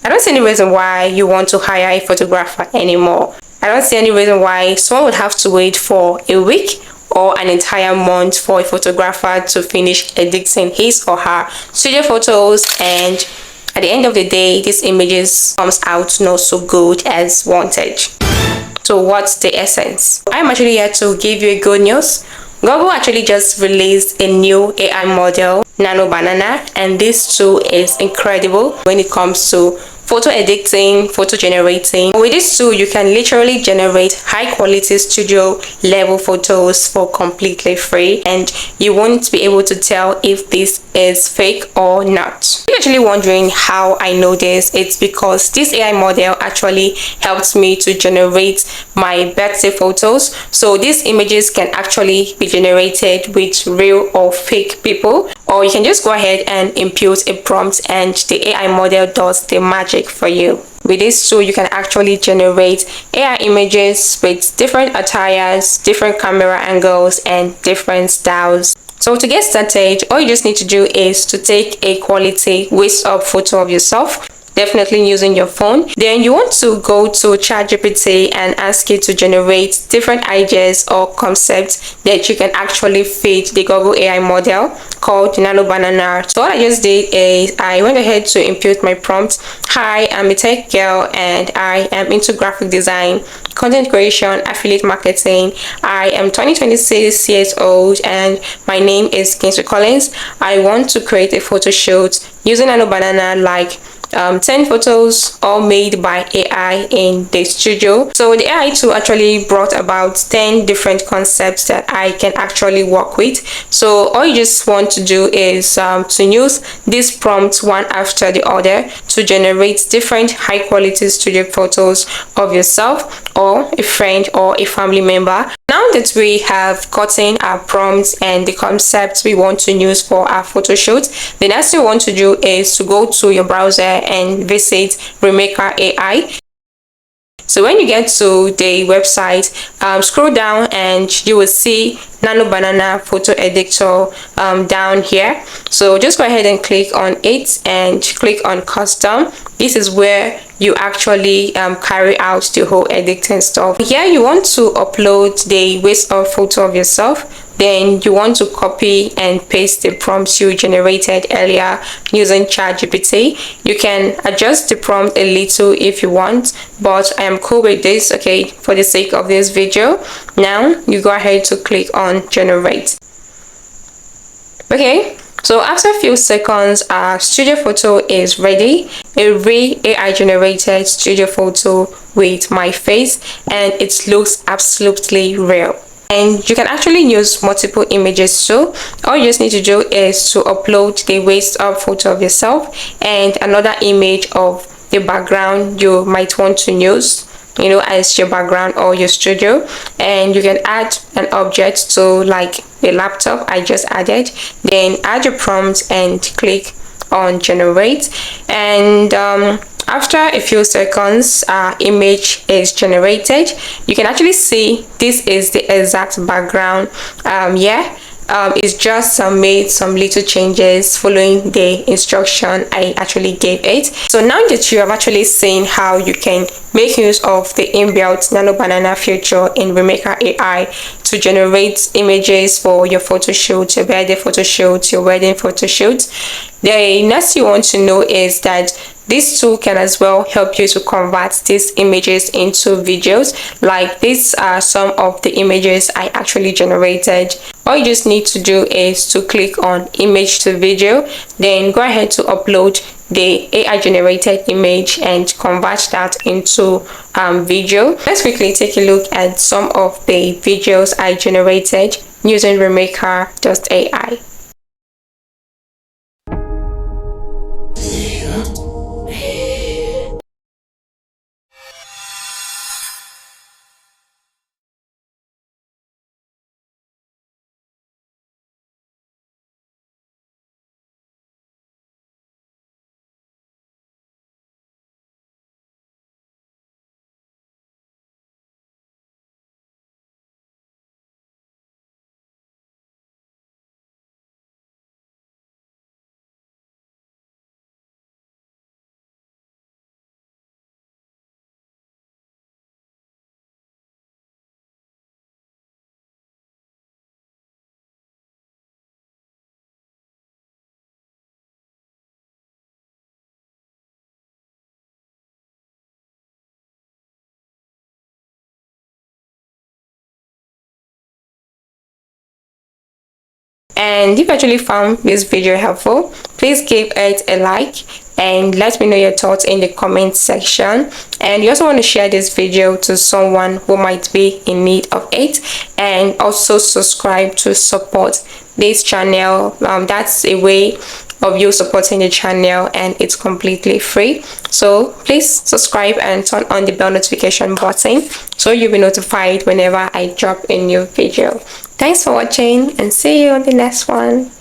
I don't see any reason why you want to hire a photographer anymore. I don't see any reason why someone would have to wait for a week or an entire month for a photographer to finish editing his or her studio photos, and at the end of the day these images comes out not so good as wanted. So what's the essence? I'm actually here to give you a good news. Google actually just released a new AI model, Nano Banana, and this tool is incredible when it comes to photo editing, photo generating. With this tool, you can literally generate high quality studio level photos for completely free, and you won't be able to tell if this is fake or not. If you're actually wondering how I know this, it's because this AI model actually helps me to generate my birthday photos. So these images can actually be generated with real or fake people, or you can just go ahead and input a prompt and the AI model does the magic for you. With this tool, you can actually generate AI images with different attires, different camera angles, and different styles. So to get started, all you just need to do is to take a quality waist up photo of yourself, definitely using your phone. Then you want to go to ChatGPT and ask it to generate different ideas or concepts that you can actually feed the Google AI model called Nano Banana. So what I just did is I went ahead to input my prompt. Hi, I'm a tech girl and I am into graphic design, content creation, affiliate marketing. I am 26 years old and my name is Kinsey Collins. I want to create a photo shoot using Nano Banana, like 10 photos all made by AI in the studio. So the AI tool actually brought about 10 different concepts that I can actually work with. So all you just want to do is to use this prompt one after the other to generate different high quality studio photos of yourself or a friend or a family member. Now that we have gotten our prompts and the concepts we want to use for our photo shoot, the next thing you want to do is to go to your browser and visit Remaker AI. So when you get to the website, scroll down and you will see Nano Banana photo editor down here. So just go ahead and click on it and click on custom. This is where you actually carry out the whole editing stuff. Here you want to upload the waist up photo of yourself. Then you want to copy and paste the prompts you generated earlier using ChatGPT. You can adjust the prompt a little if you want, but I am cool with this, okay, for the sake of this video. Now you go ahead to click on generate. Okay, so after a few seconds, our studio photo is ready. A real AI generated studio photo with my face, and it looks absolutely real. And you can actually use multiple images too. All you just need to do is to upload the waist up photo of yourself and another image of the background you might want to use, you know, as your background or your studio. And you can add an object to, like, a laptop I just added, then add your prompt and click on generate. And after a few seconds, our image is generated. You can actually see this is the exact background. It's just made some little changes following the instruction I actually gave it. So now that you have actually seen how you can make use of the inbuilt Nano Banana feature in Remaker AI to generate images for your photo shoot, your birthday photo shoot, your wedding photo shoot, the next you want to know is that this tool can as well help you to convert these images into videos. Like, these are some of the images I actually generated. All you just need to do is to click on image to video, then go ahead to upload the AI generated image and convert that into video. Let's quickly take a look at some of the videos I generated using Remaker.ai. And if you actually found this video helpful, please give it a like and let me know your thoughts in the comment section. And you also want to share this video to someone who might be in need of it, and also subscribe to support this channel. That's a way of you supporting the channel, and it's completely free. So please subscribe and turn on the bell notification button so you'll be notified whenever I drop a new video. Thanks for watching, and see you on the next one.